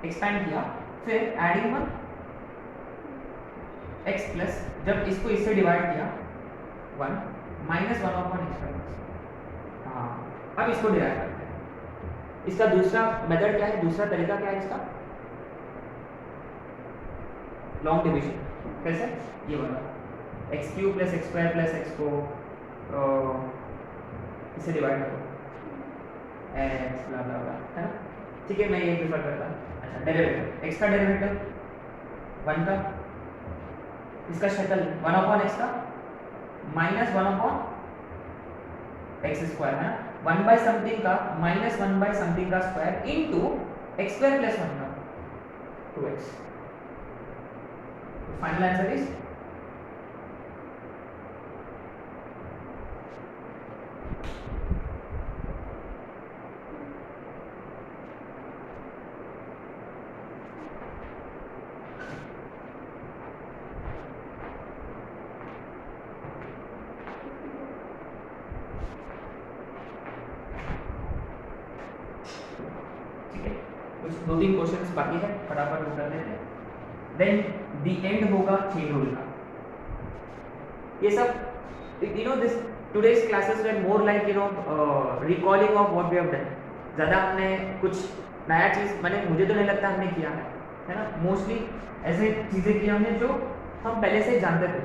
एक्सपैंड किया, फिर एडिंग 1 x प्लस, जब इसको इससे डिवाइड किया 1 minus 1 upon x square plus. हाँ, अब इसको डिराइव करते हैं। इसका दूसरा मेथड क्या है, दूसरा तरीका क्या है इसका? Long division. कैसे? ये वाला x cube plus x square plus x को इसे डिवाइड करो एक्स ब्ला ब्ला ब्ला, है ना। ठीक है, मैं ये प्रेफर करता हूँ। अच्छा डेरिवेटिव, एक्स का डेरिवेटिव 1 का, इसका शक्ल 1 अपॉन एक्स का माइनस 1 अपॉन एक्स स्क्वायर, है ना। 1 बाय समथिंग का माइनस 1 बाय समथिंग का square into x square plus 1 का 2x। फाइनल आंसर इज दो तीन क्वेश्चंस बाकी है, फटाफट वो कर लेते हैं। देन द एंड होगा चेन रूल का। ये सब you know this today's classes were more like recalling of what we have done. ज़्यादा हमने कुछ नया चीज़ मैंने मुझे तो नहीं लगता हमने किया है ना. मोस्टली ऐसे चीज़ें की हमने जो हम पहले से जानते थे.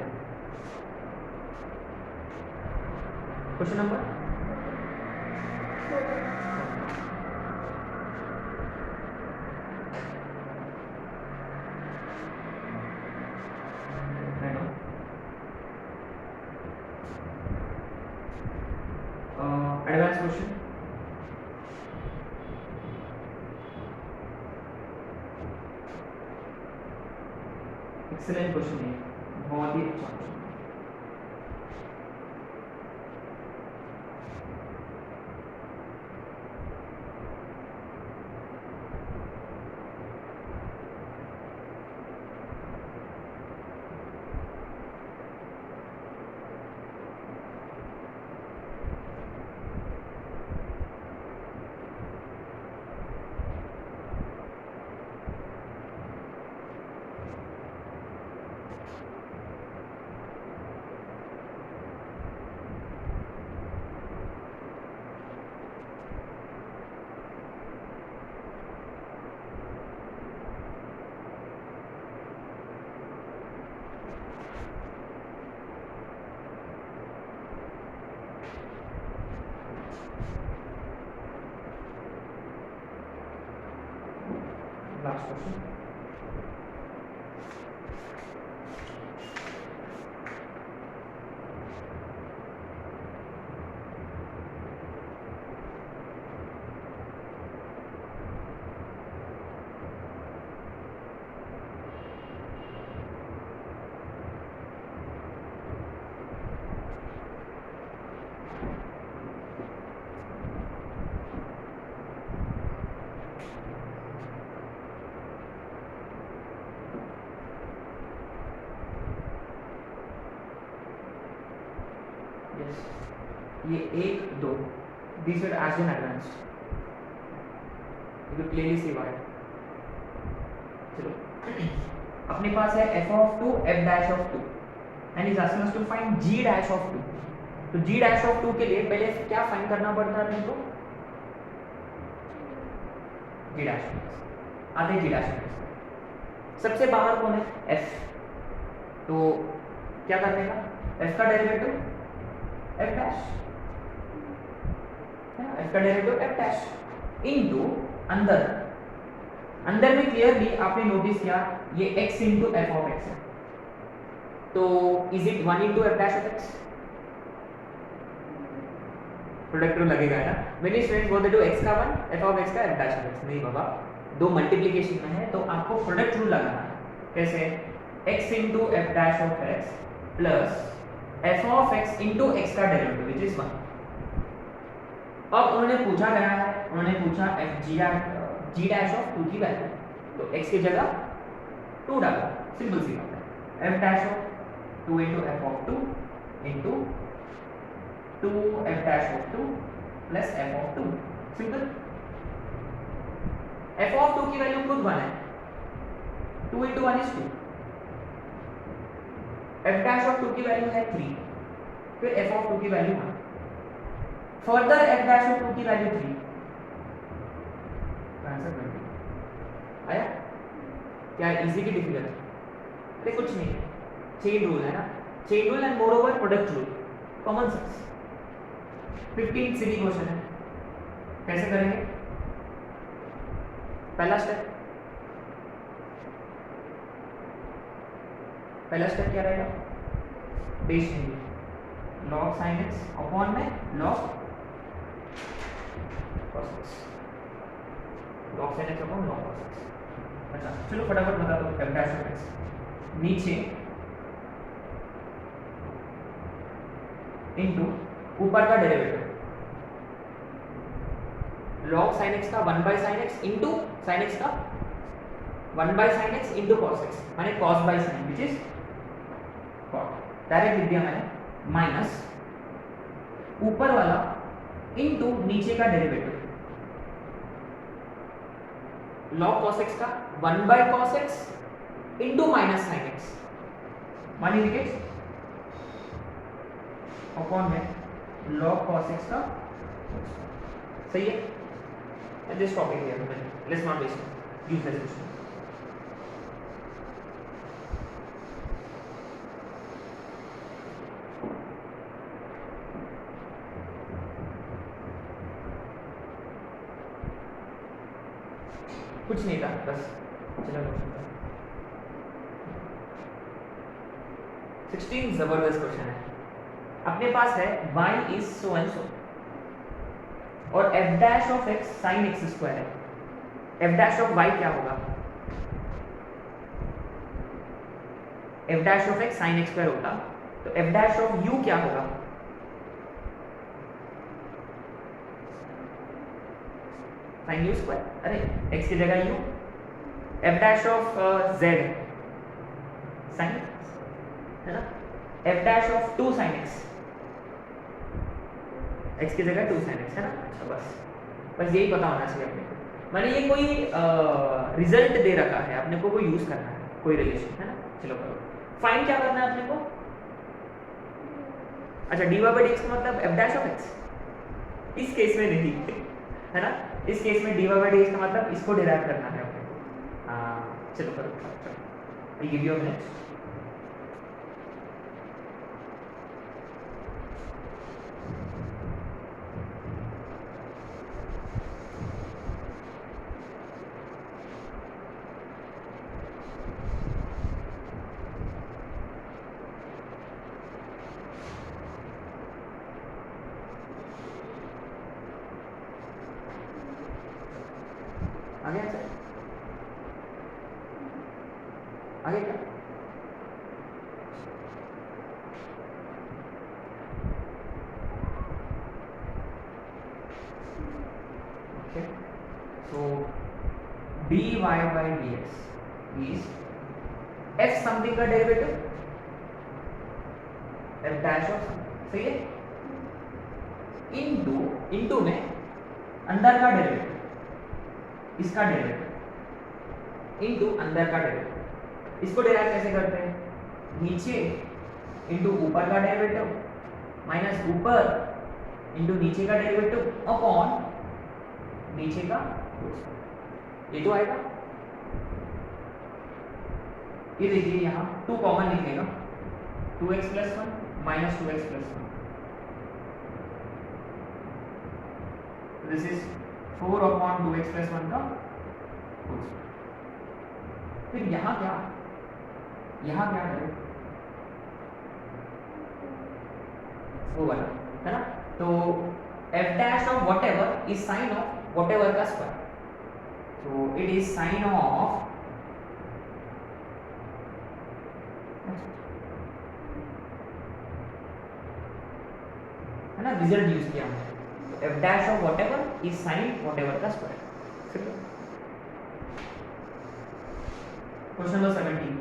Question number advance question. Excellent question है, बहुत ही अच्छा क्वेश्चन. Last question. ये 1 2 these were asked in advance. You clearly see why. चलो अपने पास है f of 2 f dash of 2 and is asking us to find g dash of 2. तो g dash of 2 के लिए पहले क्या फाइंड करना पड़ता है अपने को? g dash आते g dash. सबसे बाहर कौन है? f. तो क्या करने का? f का डेरिवेटिव f dash, f का डेरिवेटिव f dash इनटू अंदर में क्लियरली आपने नोटिस किया ये x into f of x है. तो is it 1 into f dash of x? Product rule लगेगा ना. मेनी स्टूडेंट्स बोलते हैं x का 1 f ऑफ x का f dash ऑफ x. नहीं बाबा, दो मल्टीप्लिकेशन में है तो आपको प्रोडक्ट रूल लगाना है. कैसे? x into f dash of x plus f of x into x का डेरिवेटिव which is 1. अब उन्होंने पूछा गया है, उन्होंने पूछा g dash of 2 की वैल्यू. तो x की जगह 2 डालो. सिंपल सी बात है. f dash of 2 into f of 2 into 2 f dash of 2 plus f of 2. Simple. f of 2 की वैल्यू खुद 1 है. 2 into 1 is 2. f dash of 2 की वैल्यू है 3. फिर f of 2 की value 1. Further f dash of 2 की वैल्यू 3. आंसर 20. आया? क्या इजी की डिफिकल्ट? अरे कुछ नहीं है. चेन रूल है ना. Chain rule and more over product rule. Common sense. 15 Sidhi question है. कैसे करेंगे? पहला स्टेप क्या रहेगा? Base value log sin x upon में log cos x. log sin x upon log cos x. अच्छा चलो फटाफट बता दो. f dash of x नीचे इनटू ऊपर का डेरिवेटिव log sin x का 1 by sin x into sin x का 1 by sin x into cos x माने cos by sin which is direct लिख दिया मैंने. माइनस ऊपर वाला इनटू नीचे का डेरिवेटिव log cos x का 1 by cos x into minus sin x. मान लीजिए अपॉन में log cos x का सही है। This topic here, let's not waste useless question. कुछ नहीं था, बस चलो क्वेश्चन 16 जबरदस्त क्वेश्चन है। अपने पास है y is so and so और f dash of x sin x square है। f डैश ऑफ y क्या होगा? f dash of x sin x square होगा, तो f डैश ऑफ u क्या होगा? sin u square. अरे x की जगह u, f dash of z sin है ना, f dash of 2 sin x, x की जगह 2 sin x है ना। अच्छा बस यही पता होना चाहिए अपने को। मैंने ये कोई रिजल्ट दे रखा है, अपने को कोई यूज करना है, कोई रिलेशन है ना। चलो करो, फाइंड क्या करना है अपने को? अच्छा dy by dx का मतलब f डैश ऑफ x, इस केस में नहीं है ना, इस केस में dy by dx का मतलब इसको डिराइव करना है अपने को। चलो करो, I give you a minute. आगे आंसर, आगे क्या? Okay, so dy by dx is f something का डेरिवेटिव, f डैश ऑफ सही है, इनटू में अंदर का डेरिवेटिव, इसका डेरिवेटिव इनटू अंदर का डेरिवेटिव। इसको डिराइव कैसे करते हैं? नीचे इनटू ऊपर का डेरिवेटिव माइनस ऊपर इनटू नीचे का डेरिवेटिव अपॉन नीचे का, ये तो आएगा। ये देखिए यहाँ 2 कॉमन निकलेगा, 2x plus 1 minus 2x plus 1, this is 4 upon 2x plus 1 का होल स्क्वायर। फिर यहाँ क्या है? वो वाला है ना, तो f dash of what ever is sine of what ever का स्क्वायर, तो इट इज साइन ऑफ है ना, रिजल्ट यूज किया हमने, तो f dash of what ever is sine what ever का स्क्वायर। क्वेश्चन नंबर 17,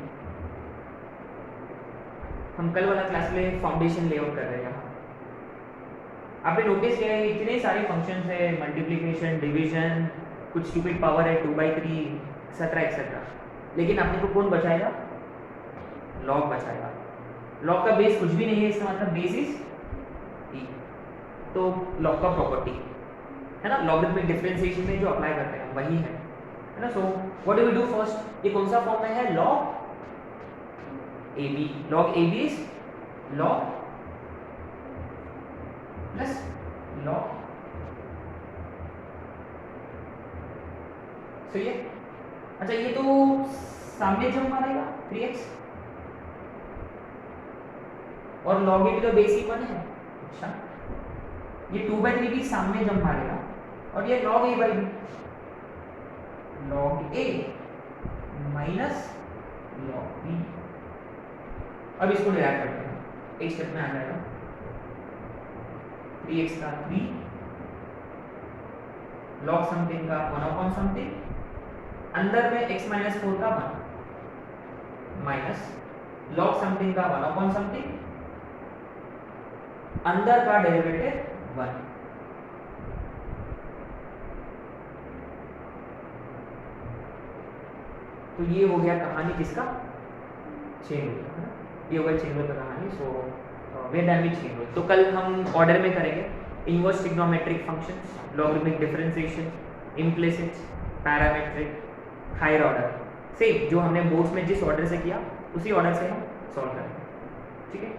हम कल वाला क्लास में फाउंडेशन लेआउट कर रहे हैं। यहाँ आपने नोटिस किया है इतने सारे फंक्शंस है, मल्टीप्लिकेशन, डिवीजन, कुछ स्टूपिड पावर है 2/3 एक्सेट्रा एक्सेट्रा, लेकिन आपने को कौन बचाएगा? लॉग बचाएगा। लॉग का बेस कुछ भी नहीं है, इसका मतलब बेस इज e, तो लॉग का प्रॉपर्टी है ना, लॉगरिथमिक डिफरेंशिएशन में जो अप्लाई करते हैं वही है ना। So what do we do first? ये कौन सा फॉर्म में है? Log AB, log AB is log plus log, सही है। अच्छा ये तो सामने जब मारेगा 3x और log A भी तो बेस ही 1 है। अच्छा ये 2/3 भी सामने जब मारेगा और ये log A by b, log A minus log B। अब इसको डिराइव करते हैं, एक स्टेप में आ जाएगा 3x का 3 log समथिंग का 1 अपॉन समथिंग, अंदर में x माइनस 4 का 1 माइनस log समथिंग का 1 अपॉन समथिंग, अंदर का डेरिवेटिव 1। तो ये हो गया कहानी किसका? चेन रूल का, ये होगा चेन रूल का कहानी। So where that mean chain rule. तो कल हम ऑर्डर में करेंगे inverse trigonometric functions, logarithmic differentiation, implicit, parametric, higher order, same जो हमने बोर्ड्स में जिस ऑर्डर से किया उसी ऑर्डर से हम सॉल्व करेंगे। ठीक है।